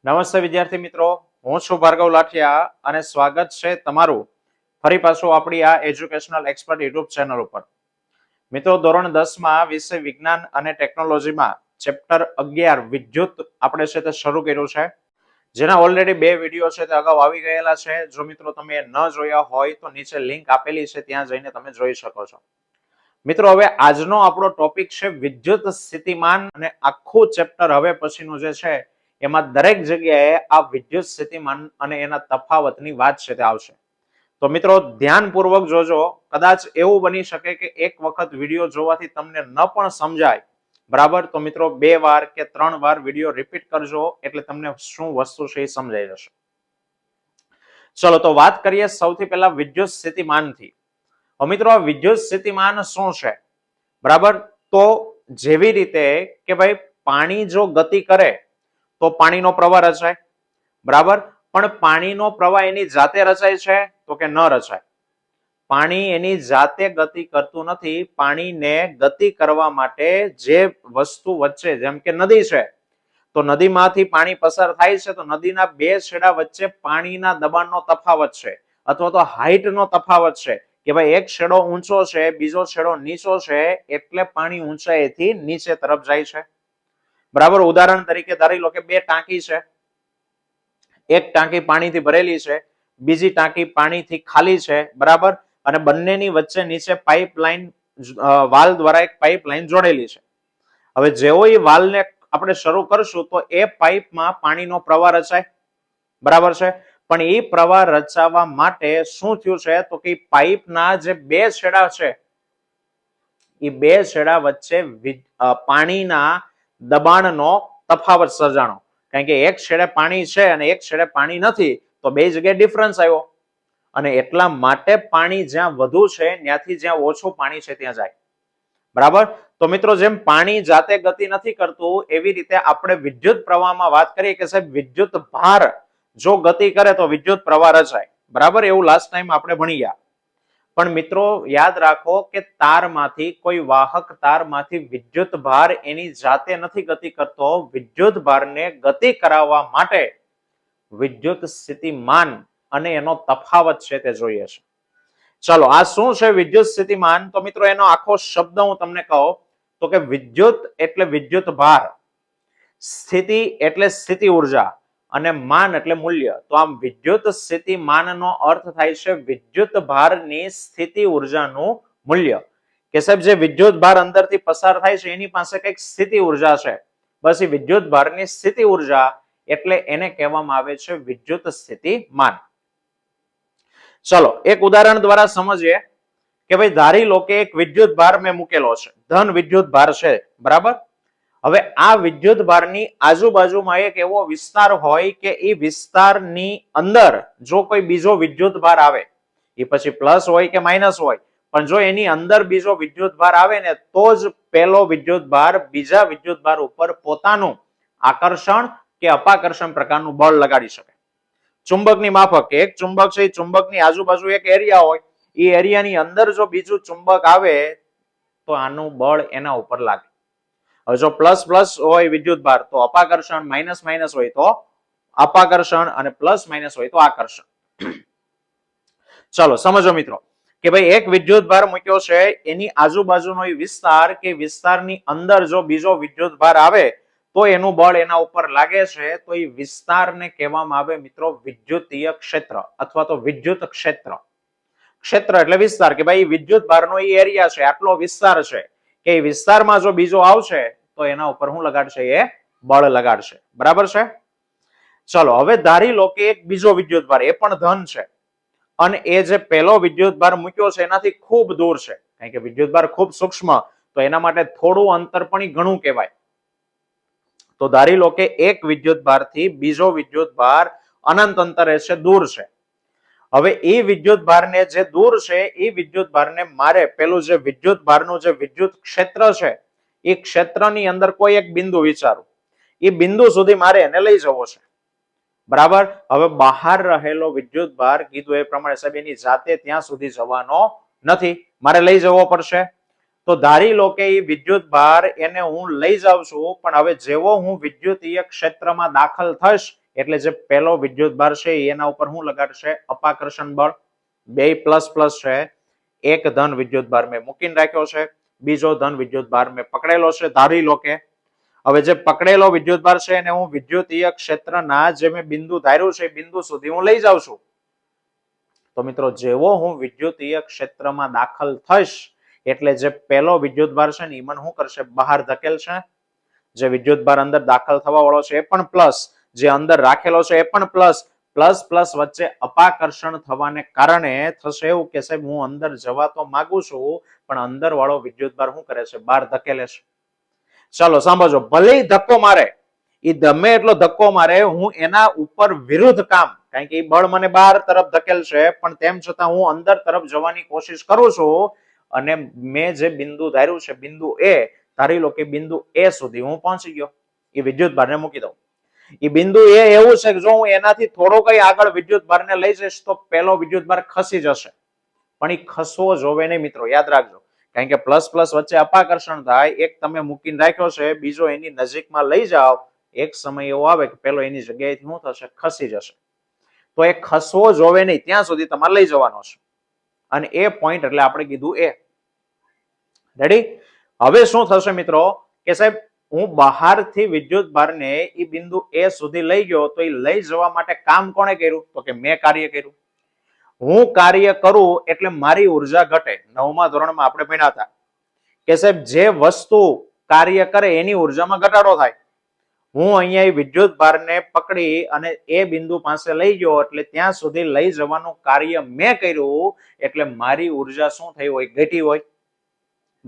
નમસ્તે વિદ્યાર્થી મિત્રો, હું છું ભાર્ગવ લાઠિયા અને સ્વાગત છે તમારું ફરી પાછું આપણી આ એજ્યુકેશનલ એક્સપર્ટ યુટ્યુબ ચેનલ ઉપર. મિત્રો, ધોરણ 10 માં વિષય વિજ્ઞાન અને ટેકનોલોજીમાં ચેપ્ટર 11 વિદ્યુત આપણે છે તે શરૂ કર્યું છે, જેના ઓલરેડી 2 વિડીયો છે તે અગાઉ આવી ગયેલા છે. જો મિત્રો તમે ન જોયા હોય તો નીચે લિંક આપેલી છે, ત્યાં જઈને તમે જોઈ શકો છો. મિત્રો, હવે આજનો આપણો ટોપિક છે વિદ્યુત સ્થિતિમાન અને આખું ચેપ્ટર હવે પછીનું જે છે એમાં દરેક જગ્યાએ આ વિદ્યુત સ્થિતિમાન અને એના તફાવતની વાત છે તે આવશે. તો મિત્રો ધ્યાનપૂર્વક જોજો. કદાચ એવું બની શકે કે એક વખત વિડીયો જોવાથી તમને ન પણ સમજાય, બરાબર? તો મિત્રો 2 વાર કે 3 વાર વિડીયો રિપીટ કરજો, એટલે તમને શું વસ્તુ છે એ સમજાઈ જશે. ચલો તો વાત કરીએ સૌથી પહેલા વિદ્યુત સ્થિતિમાનથી. મિત્રો, આ વિદ્યુત સ્થિતિમાન શું છે, બરાબર? તો જેવી રીતે કે ભાઈ પાણી જો ગતિ કરે તો પાણીનો પ્રવાહ રચાય, બરાબર? પણ પાણીનો પ્રવાહ એની જાતે રચાય છે તો કે ન રચાય? પાણી એની જાતે ગતિ કરતું નથી. પાણીને ગતિ કરવા માટે જે વસ્તુ વચ્ચે, જેમ કે નદી છે, તો નદીમાંથી પાણી પસાર થાય છે તો નદીના 2 છેડા વચ્ચે પાણીના દબાણનો તફાવત છે, અથવા તો હાઈટનો તફાવત છે કે ભાઈ એક છેડો ઊંચો છે, બીજો છેડો નીચો છે, એટલે પાણી ઊંચાઈથી નીચે તરફ જાય છે, બરાબર? ઉદાહરણ તરીકે ધારી લો કે 2 ટાંકી છે. એક ટાંકી પાણીથી ભરેલી છે, બીજી ટાંકી પાણીથી ખાલી છે, બરાબર? અને બંનેની વચ્ચે નીચે પાઇપલાઇન, વાલ દ્વારા એક પાઇપલાઇન જોડેલી છે. હવે જેવો એ વાલને આપણે શરૂ કરશું તો એ પાઇપમાં પાણીનો પ્રવાહ રચાય, બરાબર છે? પણ એ પ્રવાહ રચાવવા માટે શું થયું છે તો કે પાઇપના જે 2 છેડા છે, એ 2 છેડા વચ્ચે પાણીના દબાણનો તફાવત સર્જાણો. કારણ કે એક છેડે પાણી છે અને એક છેડે પાણી નથી, તો 2 જગ્યાએ ડિફરન્સ આવ્યો, અને એટલા માટે પાણી જ્યાં વધુ છે ત્યાંથી જ્યાં ઓછું પાણી છે ત્યાં જાય, બરાબર? તો મિત્રો, જેમ પાણી જાતે ગતિ નથી કરતું, એવી રીતે આપણે વિદ્યુત પ્રવાહમાં વાત કરીએ કે સાહેબ વિદ્યુત ભાર જો ગતિ કરે તો વિદ્યુત પ્રવાહ રચાય, બરાબર? એવું લાસ્ટ ટાઈમ આપણે ભણી ગયા. પણ મિત્રો યાદ રાખો કે તારમાંથી, કોઈ વાહક તારમાંથી વિદ્યુત ભાર એની જાતે નથી ગતિ કરતો. વિદ્યુત ભારને ગતિ કરાવવા માટે વિદ્યુત સ્થિતિમાન અને એનો તફાવત છે તે જોઈએ છે. ચલો, આ શું છે વિદ્યુત સ્થિતિમાન? તો મિત્રો એનો આખો શબ્દ હું તમને કહું તો કે વિદ્યુત એટલે વિદ્યુત ભાર, સ્થિતિ એટલે સ્થિતિ ઉર્જા, અને માન એટલે મૂલ્ય. તો આમ વિદ્યુત સ્થિતિમાનનો અર્થ થાય છે વિદ્યુત ભારની સ્થિતિ ઉર્જાનું મૂલ્ય. કે સાહેબ જે વિદ્યુત ભાર અંદરથી પસાર થાય છે એની પાસે કઈક સ્થિતિ ઉર્જા છે, બસ એ વિદ્યુત ભારની સ્થિતિ ઉર્જા, એટલે એને કહેવામાં આવે છે વિદ્યુત સ્થિતિમાન. ચલો એક ઉદાહરણ દ્વારા સમજીએ કે ભાઈ ધારી લો કે એક વિદ્યુત ભાર મેં મૂકેલો છે, ધન વિદ્યુત ભાર છે, બરાબર? હવે આ વિદ્યુત ભારની આજુબાજુમાં એક એવો વિસ્તાર હોય કે એ વિસ્તારની અંદર જો કોઈ બીજો વિદ્યુત ભાર આવે, એ પછી પ્લસ હોય કે માઇનસ હોય, પણ જો એની અંદર બીજો વિદ્યુત ભાર આવે ને તો જ પહેલો વિદ્યુત ભાર બીજા વિદ્યુત ભાર ઉપર પોતાનું આકર્ષણ કે અપાકર્ષણ પ્રકારનું બળ લગાડી શકે. ચુંબકની માફક, એક ચુંબક છે, ચુંબકની આજુબાજુ એક એરિયા હોય, એ એરિયાની અંદર જો બીજું ચુંબક આવે તો આનું બળ એના ઉપર લાગે. હવે જો પ્લસ પ્લસ હોય વિદ્યુત ભાર તો અપાકર્ષણ, માઇનસ માઇનસ હોય તો અપાકર્ષણ, અને પ્લસ માઇનસ હોય તો આકર્ષણ. ચલો સમજો મિત્રો કે ભાઈ એક વિદ્યુત ભાર મૂક્યો છે, એની આજુબાજુનો વિસ્તાર કે વિસ્તારની અંદર જો બીજો વિદ્યુત ભાર આવે તો એનું બળ એના ઉપર લાગે છે. તો એ વિસ્તારને કહેવામાં આવે મિત્રો વિદ્યુતીય ક્ષેત્ર અથવા તો વિદ્યુત ક્ષેત્ર. ક્ષેત્ર એટલે વિસ્તાર, કે ભાઈ વિદ્યુત ભારનો એ એરિયા છે, આટલો વિસ્તાર છે, કે એ વિસ્તારમાં જો બીજો આવશે તો એના ઉપર શું લગાડશે? એ બળ લગાડશે, બરાબર છે? ચલો હવે ધારી લો કે એક બીજો વિદ્યુત ભાર, એ પણ ધન છે, અને એ જે પહેલો વિદ્યુત ભાર મૂક્યો છે એનાથી ખૂબ દૂર છે, કારણ કે વિદ્યુત ભાર ખૂબ સૂક્ષ્મ, તો એના માટે થોડું અંતર પણ ઘણું કહેવાય. તો ધારી લો કે એક વિદ્યુત ભારથી બીજો વિદ્યુત ભાર અનંત અંતરે છે, દૂર છે. હવે એ વિદ્યુત ભારને જે દૂર છે એ વિદ્યુત ભારને મારે પેલું જે વિદ્યુત ભારનું જે વિદ્યુત ક્ષેત્ર છે એ ક્ષેત્રની અંદર કોઈ એક બિંદુ વિચારું, એ બિંદુ સુધી મારે એને લઈ જવો છે, બરાબર? હવે બહાર રહેલો વિદ્યુત ભાર કીધું એ પ્રમાણે સાહેબ એની જાતે ત્યાં સુધી જવાનો નથી, મારે લઈ જવો પડશે. તો ધારી લો કે એ વિદ્યુત ભાર એને હું લઈ જાઉં છું, પણ હવે જેવો હું વિદ્યુતીય ક્ષેત્રમાં દાખલ થઈશ એટલે જે પહેલો વિદ્યુત ભાર છે એના ઉપર શું લગાડશે? અપાકર્ષણ બળ. બે પ્લસ પ્લસ છે, એક ધન વિદ્યુત ભાર મેં મૂકીને રાખ્યો છે, બીજો ધન વિદ્યુત ભાર મેં પકડેલો છે. ધારી લો કે હવે જે પકડેલો વિદ્યુત ભાર છે એને હું વિદ્યુતીય ક્ષેત્રના જે મેં બિંદુ ધાર્યું છે બિંદુ સુધી હું લઈ જાઉં છું. તો મિત્રો જેવો હું વિદ્યુતીય ક્ષેત્રમાં દાખલ થઈશ એટલે જે પહેલો વિદ્યુત ભાર છે ને એ મને શું કરશે? બહાર ધકેલશે. જે વિદ્યુત ભાર અંદર દાખલ થવા વાળો છે એ પણ પ્લસ, જે અંદર રાખેલો છે એ પણ પ્લસ. પ્લસ પ્લસ વચ્ચે અપાકર્ષણ થવાને કારણે થશે એવું કે સાહેબ હું અંદર જવા તો માંગુ છું પણ અંદર વાળો વિદ્યુત ભાર શું કરે છે? બહાર ધકેલે છે. ચાલો સાંભળજો, ભલે ધક્કો મારે, એ ગમે એટલો ધક્કો મારે, હું એના ઉપર વિરુદ્ધ કામ, કારણ કે એ બળ મને બહાર તરફ ધકેલશે પણ તેમ છતાં હું અંદર તરફ જવાની કોશિશ કરું છું અને મેં જે બિંદુ ધાર્યું છે બિંદુ એ, ધારી લો કે બિંદુ એ સુધી હું પહોંચી ગયો. એ વિદ્યુત ભારને મૂકી દઉં. એ બિંદુ એ એવું છે કે જો હું એનાથી થોડો કઈ આગળ વિદ્યુત ભારને લઈ જઈશ તો પેલો વિદ્યુત ભાર ખસી જશે, પણ એ ખસવો જોવે નહીં મિત્રો, યાદ રાખજો. કારણ કે પ્લસ પ્લસ વચ્ચે અપાકર્ષણ થાય, એક તમે મૂકીને રાખ્યો છે, બીજો એની નજીકમાં લઈ જાઓ, એક સમય એવો આવે કે પેલો એની જગ્યાએથી શું થશે? ખસી જશે. તો એ ખસવો જોવે નહીં ત્યાં સુધી તમારે લઈ જવાનો છે. અને એ પોઈન્ટ એટલે આપણે કીધું એ. રેડી? હવે શું થશે મિત્રો કે સાહેબ હું બહારથી વિદ્યુત ભારને એ બિંદુ એ સુધી લઈ ગયો, તો એ લઈ જવા માટે કામ કોણે કર્યું? તો કે મેં કાર્ય કર્યું. હું કાર્ય કરું એટલે મારી ઉર્જા ઘટે. 9મા ધોરણમાં આપણે ભણ્યા હતા કે સાહેબ જે વસ્તુ કાર્ય કરે એની ઉર્જામાં ઘટાડો થાય. હું અહીંયા વિદ્યુત ભારને પકડી અને એ બિંદુ પાસે લઈ ગયો એટલે ત્યાં સુધી લઈ જવાનું કાર્ય મેં કર્યું એટલે મારી ઉર્જા શું થઈ હોય? ઘટી હોય.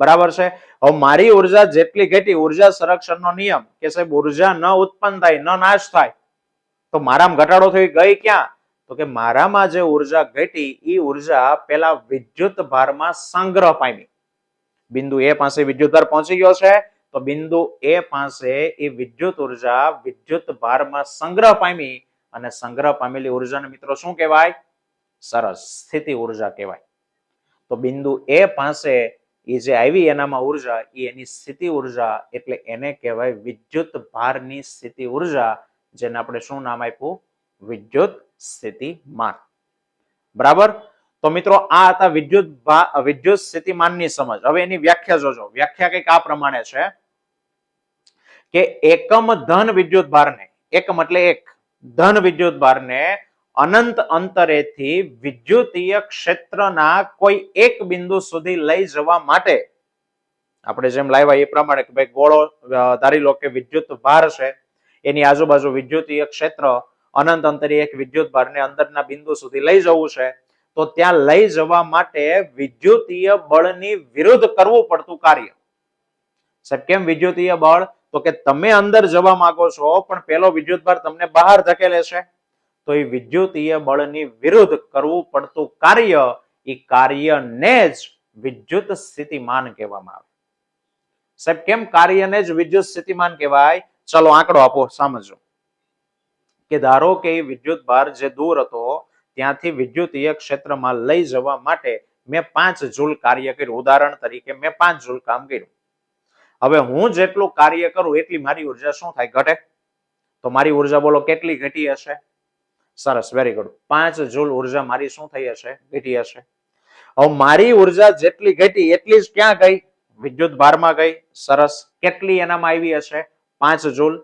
બરાબર છે? હવે મારી ઉર્જા જેટલી ઘટી, ઉર્જા સંરક્ષણનો નિયમ કે સાહેબ ઉર્જા ન ઉત્પન્ન થાય ન નાશ થાય, તો મારામાં ઘટાડો થઈ ગઈ ક્યાં? તો કે મારામાં જે ઉર્જા ઘટી એ ઉર્જા પેલા વિદ્યુત ભારમાં સંગ્રહ પામી. બિંદુ એ પાસે વિદ્યુત ભાર પહોંચી ગયો છે તો બિંદુ એ પાસે એ વિદ્યુત ઉર્જા વિદ્યુત ભારમાં સંગ્રહ પામી અને સંગ્રહ પામેલી ઉર્જાને મિત્રો શું કહેવાય? સરસ, સ્થિતિ ઉર્જા કહેવાય. તો બિંદુ એ પાસે એ જે આવી એનામાં ઉર્જા, એ એની સ્થિતિ ઉર્જા, એટલે એને કહેવાય વિદ્યુત ભારની સ્થિતિ ઉર્જા, જેને આપણે શું નામ આપ્યું? વિદ્યુત સ્થિતિમાન. બરાબર? તો મિત્રો આ હતા વિદ્યુત સ્થિતિમાનની સમજ. હવે એની વ્યાખ્યા જોજો. વ્યાખ્યા કંઈક આ પ્રમાણે છે કે એકમ ધન વિદ્યુત ભારને, એકમ એટલે એક, ધન વિદ્યુત ભારને અનંત અંતરેથી વિદ્યુતીય ક્ષેત્રના કોઈ એક બિંદુ સુધી લઈ જવા માટે આપણે જેમ લાવ્યા એ પ્રમાણે કે ભાઈ ગોળો ધારી લો કે વિદ્યુત ભાર છે, એની આજુબાજુ વિદ્યુતીય ક્ષેત્ર, અનંત અંતરે એક વિદ્યુત ભારને અંદરના બિંદુ સુધી લઈ જવું છે, તો ત્યાં લઈ જવા માટે વિદ્યુતીય બળની વિરુદ્ધ કરવું પડતું કાર્ય. સાહેબ કેમ વિદ્યુતીય બળ? તો કે તમે અંદર જવા માંગો છો પણ પેલો વિદ્યુત ભાર તમને બહાર ધકેલે છે, તો એ વિદ્યુતીય બળની વિરુદ્ધ કરવું પડતું કાર્ય, એ કાર્યને જ વિદ્યુત સ્થિતિમાન કહેવામાં આવે. સાહેબ કેમ કાર્યને જ વિદ્યુત સ્થિતિમાન કહેવાય? ચલો આંકડો આપો, સમજો. કે ધારો કે એ વિદ્યુત ભાર જે દૂર હતો ત્યાંથી વિદ્યુતીય ક્ષેત્રમાં લઈ જવા માટે મેં 5 જૂલ કાર્ય કર્યું. ઉદાહરણ તરીકે મેં 5 જૂલ કામ કર્યું. હવે હું જેટલું કાર્ય કરું એટલી મારી ઉર્જા શું થાય? ઘટે. તો મારી ઉર્જા બોલો કેટલી ઘટી હશે? સરસ, વેરી ગુડ. 5 જૂલ ઉર્જા મારી શું થઈ હશે? ઘટી હશે. હવે મારી ઉર્જા જેટલી ઘટી એટલી જ ક્યાં ગઈ? વિદ્યુત ભારમાં ગઈ. સરસ. કેટલી એનામાં આવી હશે? 5 જૂલ.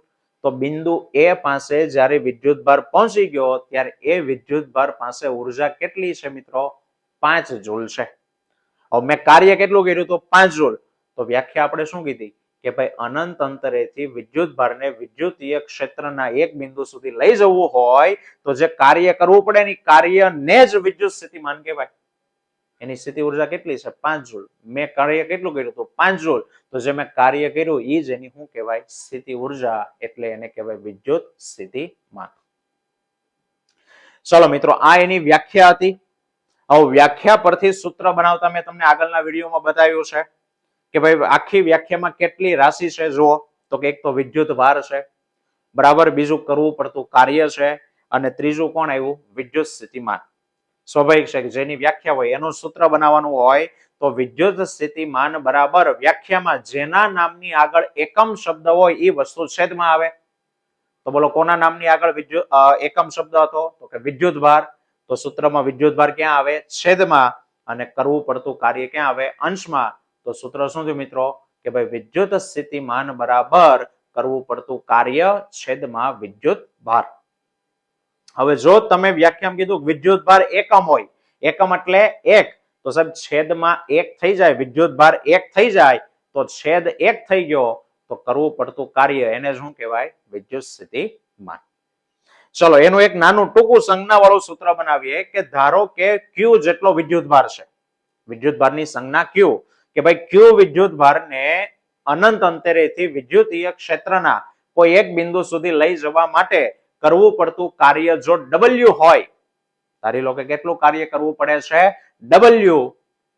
તો બિંદુ એ પાસે જ્યારે વિદ્યુત ભાર પહોંચી ગયો ત્યારે એ વિદ્યુત ભાર પાસે ઉર્જા કેટલી છે મિત્રો? 5 જૂલ છે. હવે મેં કાર્ય કેટલું કર્યું? તો 5 જૂલ. તો વ્યાખ્યા આપણે શું કીધી કે ભાઈ અનંત અંતરેથી વિદ્યુત ભારને વિદ્યુતીય ક્ષેત્રના એક બિંદુ સુધી લઈ જવું હોય તો જે કાર્ય કરવું પડે ને કાર્યને જ વિદ્યુત સ્થિતિમાન કહેવાય. એની સ્થિતિ ઉર્જા કેટલી છે? 5 જૂલ. મેં કાર્ય કેટલું કર્યું? તો 5 જૂલ. તો જે મેં કાર્ય કર્યું એ જ એની શું કહેવાય? સ્થિતિ ઉર્જા, એટલે એને કહેવાય વિદ્યુત સ્થિતિમાન. ચલો મિત્રો, આ એની વ્યાખ્યા હતી. હવે વ્યાખ્યા પરથી સૂત્ર બનાવતા મેં તમને આગળના વિડીયોમાં બતાવ્યું છે કે ભાઈ આખી વ્યાખ્યામાં કેટલી રાશિ છે જુઓ. તો કે એક તો વિદ્યુત ભાર છે, બરાબર, બીજું કરવું પડતું કાર્ય છે, અને ત્રીજું કોણ આવ્યું? વિદ્યુત સ્થિતિમાન. સ્વાભાવિક છે કે જેની વ્યાખ્યા હોય એનું સૂત્ર બનાવવાનું હોય તો વિદ્યુત સ્થિતિમાન બરાબર વ્યાખ્યામાં જેના નામની આગળ એકમ શબ્દ હોય એ વસ્તુ છેદમાં આવે. તો બોલો કોના નામની આગળ એકમ શબ્દ હતો? તો કે વિદ્યુત ભાર. તો સૂત્રમાં વિદ્યુત ભાર ક્યાં આવે? છેદમાં. અને કરવું પડતું કાર્ય ક્યાં આવે? અંશમાં. તો સૂત્ર શું થયું મિત્રો? કે ભાઈ વિદ્યુત સ્થિતિમાન બરાબર કરવું પડતું કાર્ય છેદમાં વિદ્યુત ભાર. હવે જો તમે વ્યાખ્યામાં કીધું વિદ્યુત ભાર એકમ હોય, એકમ એટલે એક, તો સાહેબ છેદમાં એક થઈ જાય, વિદ્યુત ભાર એક થઈ જાય તો છેદ એક થઈ ગયો તો કરવું પડતું કાર્ય એને શું કહેવાય? વિદ્યુત સ્થિતિમાન. ચલો એનું એક નાનું ટૂંકું સંજ્ઞા વાળું સૂત્ર બનાવીએ કે ધારો કે Q જેટલો વિદ્યુત ભાર છે. વિદ્યુત ભારની સંજ્ઞા Q, કે ભાઈ Q વિદ્યુત ભારને અનંત અંતરેથી વિદ્યુતીય ક્ષેત્રના કોઈ એક બિંદુ સુધી લઈ જવા માટે કરવું પડતું કાર્ય જો W હોય, ધારી લો કે કેટલું કાર્ય કરવું પડે છે? W.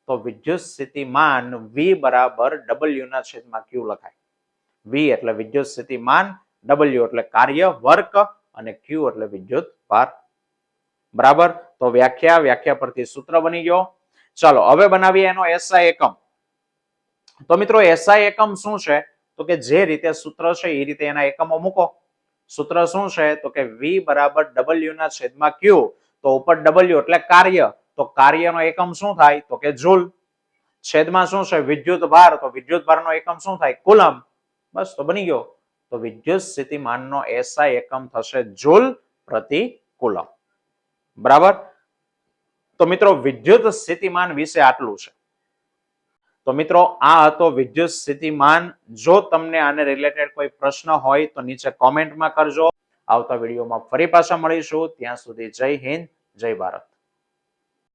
તો વિદ્યુત સ્થિતિમાન V બરાબર W ના છેદમાં Q લખાય. V એટલે વિદ્યુત સ્થિતિમાન, W એટલે કાર્ય વર્ક અને Q એટલે વિદ્યુત ભાર. બરાબર? તો વ્યાખ્યા પરથી સૂત્ર બની ગયો. ચાલો હવે બનાવીએ એનો SI એકમ. તો મિત્રો SI એકમ શું છે? તો કે જે રીતે સૂત્ર છે એ રીતે એના એકમો મૂકો. સૂત્ર શું છે? તો કે V બરાબર W ના છેદમાં Q. તો ઉપર W એટલે કાર્ય, તો કાર્યનો એકમ શું થાય? તો કે જૂલ. છેદમાં શું છે? વિદ્યુત ભાર, તો વિદ્યુત ભારનો એકમ શું થાય? કુલમ. બસ તો બની ગયો. તો વિદ્યુત સ્થિતિમાનનો SI એકમ થશે જૂલ પ્રતિ કુલમ. બરાબર? તો મિત્રો વિદ્યુત સ્થિતિમાન વિશે આટલું છે. તો મિત્રો આ હતો વિદ્યુત સ્થિતિમાન. જો તમને આને રિલેટેડ કોઈ પ્રશ્ન હોય તો નીચે કોમેન્ટમાં કરજો. આવતા વિડીયોમાં ફરી પાછા મળીશું. ત્યાં સુધી જય હિન્દ, જય ભારત.